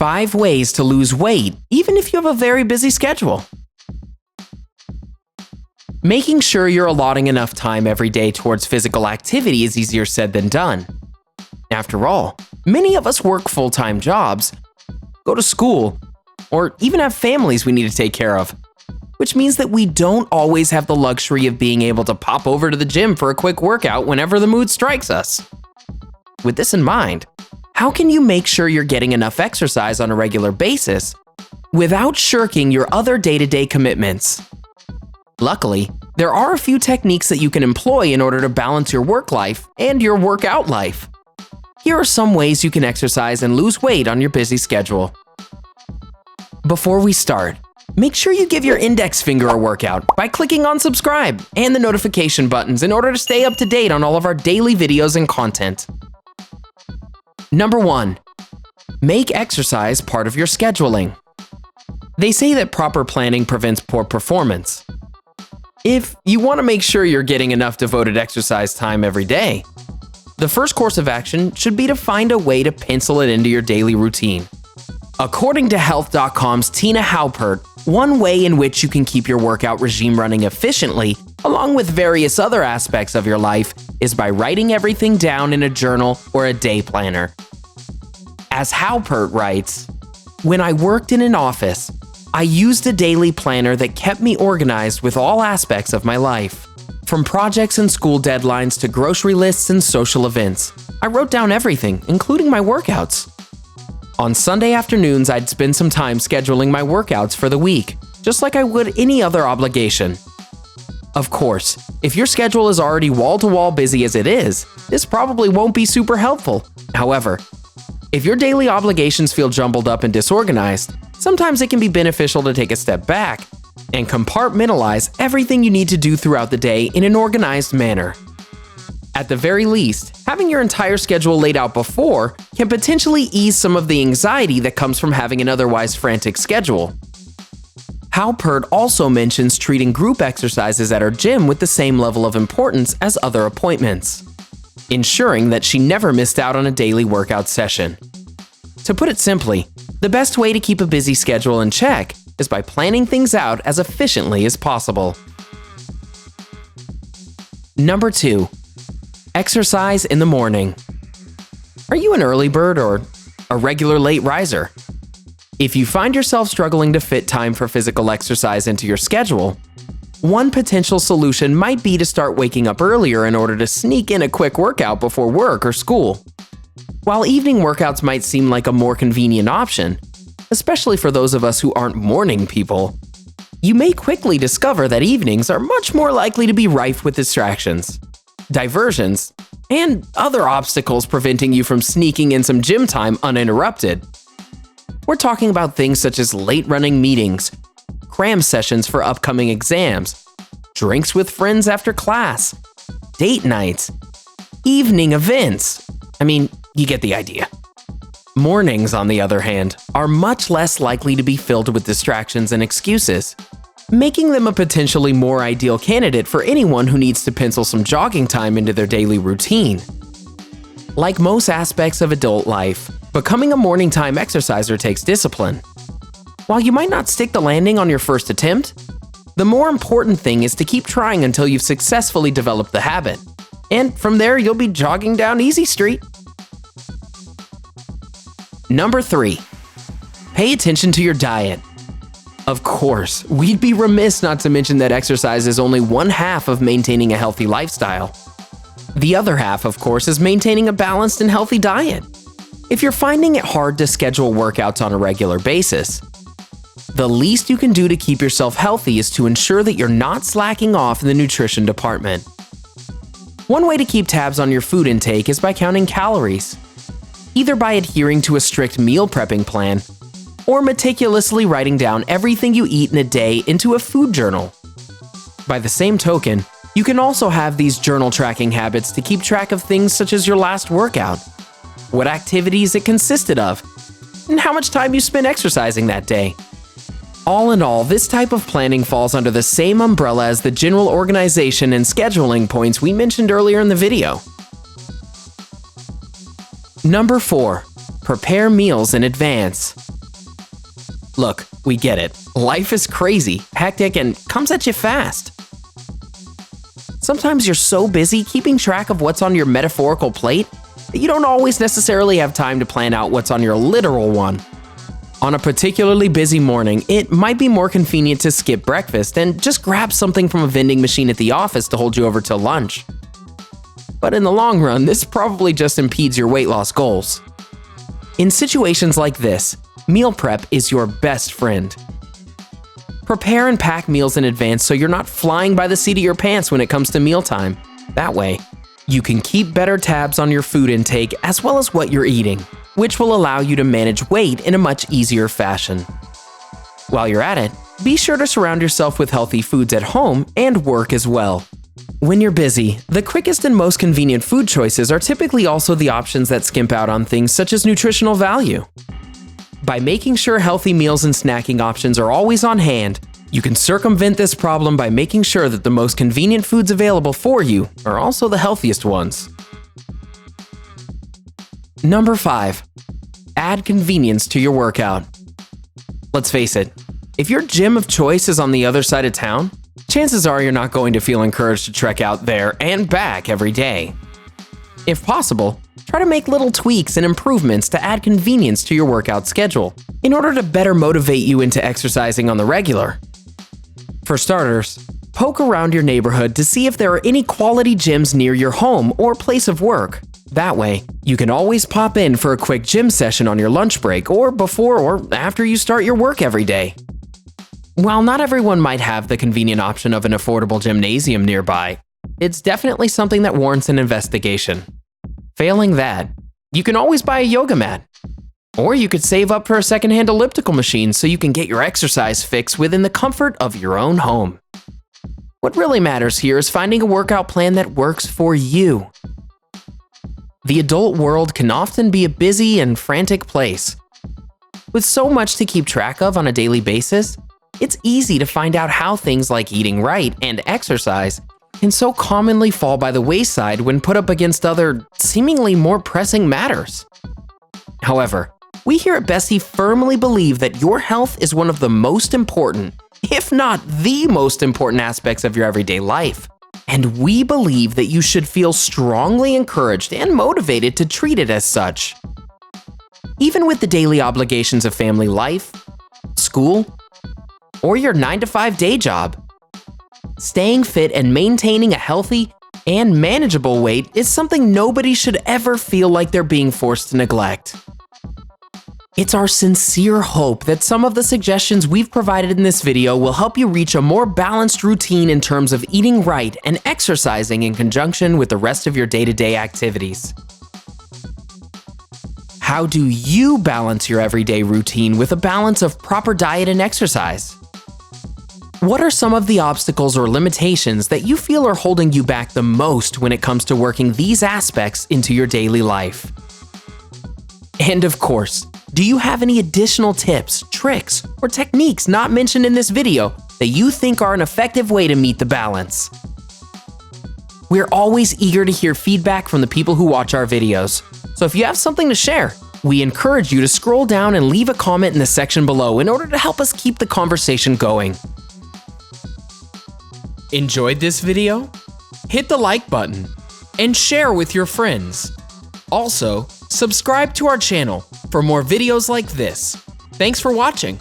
5 ways to lose weight, even if you have a very busy schedule. Making sure you're allotting enough time every day towards physical activity is easier said than done. After all, many of us work full-time jobs, go to school, or even have families we need to take care of, which means that we don't always have the luxury of being able to pop over to the gym for a quick workout whenever the mood strikes us. With this in mind, how can you make sure you're getting enough exercise on a regular basis without shirking your other day-to-day commitments? Luckily, there are a few techniques that you can employ in order to balance your work life and your workout life. Here are some ways you can exercise and lose weight on your busy schedule. Before we start, make sure you give your index finger a workout by clicking on subscribe and the notification buttons in order to stay up to date on all of our daily videos and content. Number 1. Make exercise part of your scheduling. They say that proper planning prevents poor performance. If you want to make sure you're getting enough devoted exercise time every day, the first course of action should be to find a way to pencil it into your daily routine. According to Health.com's Tina Halpert, one way in which you can keep your workout regime running efficiently, along with various other aspects of your life, is by writing everything down in a journal or a day planner. As Halpert writes, "When I worked in an office, I used a daily planner that kept me organized with all aspects of my life. From projects and school deadlines to grocery lists and social events, I wrote down everything, including my workouts. On Sunday afternoons, I'd spend some time scheduling my workouts for the week, just like I would any other obligation. Of course, if your schedule is already wall-to-wall busy as it is, this probably won't be super helpful. However, if your daily obligations feel jumbled up and disorganized, sometimes it can be beneficial to take a step back and compartmentalize everything you need to do throughout the day in an organized manner. At the very least, having your entire schedule laid out before can potentially ease some of the anxiety that comes from having an otherwise frantic schedule." Halpert also mentions treating group exercises at her gym with the same level of importance as other appointments, ensuring that she never missed out on a daily workout session. To put it simply, the best way to keep a busy schedule in check is by planning things out as efficiently as possible. Number 2. Exercise in the morning. Are you an early bird or a regular late riser? If you find yourself struggling to fit time for physical exercise into your schedule, one potential solution might be to start waking up earlier in order to sneak in a quick workout before work or school. While evening workouts might seem like a more convenient option, especially for those of us who aren't morning people, you may quickly discover that evenings are much more likely to be rife with distractions, diversions, and other obstacles preventing you from sneaking in some gym time uninterrupted. We're talking about things such as late-running meetings, cram sessions for upcoming exams, drinks with friends after class, date nights, evening events. I mean, you get the idea. Mornings, on the other hand, are much less likely to be filled with distractions and excuses, making them a potentially more ideal candidate for anyone who needs to pencil some jogging time into their daily routine. Like most aspects of adult life, becoming a morning time exerciser takes discipline. While you might not stick the landing on your first attempt, the more important thing is to keep trying until you've successfully developed the habit. And from there, you'll be jogging down easy street. Number 3. Pay attention to your diet. Of course, we'd be remiss not to mention that exercise is only one half of maintaining a healthy lifestyle. The other half, of course, is maintaining a balanced and healthy diet. If you're finding it hard to schedule workouts on a regular basis, the least you can do to keep yourself healthy is to ensure that you're not slacking off in the nutrition department. One way to keep tabs on your food intake is by counting calories, either by adhering to a strict meal prepping plan or meticulously writing down everything you eat in a day into a food journal. By the same token, you can also have these journal tracking habits to keep track of things such as your last workout, what activities it consisted of, and how much time you spent exercising that day. All in all, this type of planning falls under the same umbrella as the general organization and scheduling points we mentioned earlier in the video. Number 4. Prepare meals in advance. Look, we get it. Life is crazy, hectic, and comes at you fast. Sometimes you're so busy keeping track of what's on your metaphorical plate that you don't always necessarily have time to plan out what's on your literal one. On a particularly busy morning, it might be more convenient to skip breakfast and just grab something from a vending machine at the office to hold you over till lunch. But in the long run, this probably just impedes your weight loss goals. In situations like this, meal prep is your best friend. Prepare and pack meals in advance so you're not flying by the seat of your pants when it comes to mealtime. That way, you can keep better tabs on your food intake as well as what you're eating, which will allow you to manage weight in a much easier fashion. While you're at it, be sure to surround yourself with healthy foods at home and work as well. When you're busy, the quickest and most convenient food choices are typically also the options that skimp out on things such as nutritional value. By making sure healthy meals and snacking options are always on hand, you can circumvent this problem by making sure that the most convenient foods available for you are also the healthiest ones. Number 5. Add convenience to your workout. Let's face it, if your gym of choice is on the other side of town, chances are you're not going to feel encouraged to trek out there and back every day. If possible, try to make little tweaks and improvements to add convenience to your workout schedule in order to better motivate you into exercising on the regular. For starters, poke around your neighborhood to see if there are any quality gyms near your home or place of work. That way, you can always pop in for a quick gym session on your lunch break or before or after you start your work every day. While not everyone might have the convenient option of an affordable gymnasium nearby, it's definitely something that warrants an investigation. Failing that, you can always buy a yoga mat. Or you could save up for a secondhand elliptical machine so you can get your exercise fix within the comfort of your own home. What really matters here is finding a workout plan that works for you. The adult world can often be a busy and frantic place. With so much to keep track of on a daily basis, it's easy to find out how things like eating right and exercise can so commonly fall by the wayside when put up against other, seemingly more pressing matters. However, we here at Bestie firmly believe that your health is one of the most important, if not the most important aspects of your everyday life. And we believe that you should feel strongly encouraged and motivated to treat it as such. Even with the daily obligations of family life, school, or your 9-to-5 day job, staying fit and maintaining a healthy and manageable weight is something nobody should ever feel like they're being forced to neglect. It's our sincere hope that some of the suggestions we've provided in this video will help you reach a more balanced routine in terms of eating right and exercising in conjunction with the rest of your day-to-day activities. How do you balance your everyday routine with a balance of proper diet and exercise? What are some of the obstacles or limitations that you feel are holding you back the most when it comes to working these aspects into your daily life? And of course, do you have any additional tips, tricks, or techniques not mentioned in this video that you think are an effective way to meet the balance? We're always eager to hear feedback from the people who watch our videos, so if you have something to share, we encourage you to scroll down and leave a comment in the section below in order to help us keep the conversation going. Enjoyed this video? Hit the like button and share with your friends. Also, subscribe to our channel for more videos like this. Thanks for watching.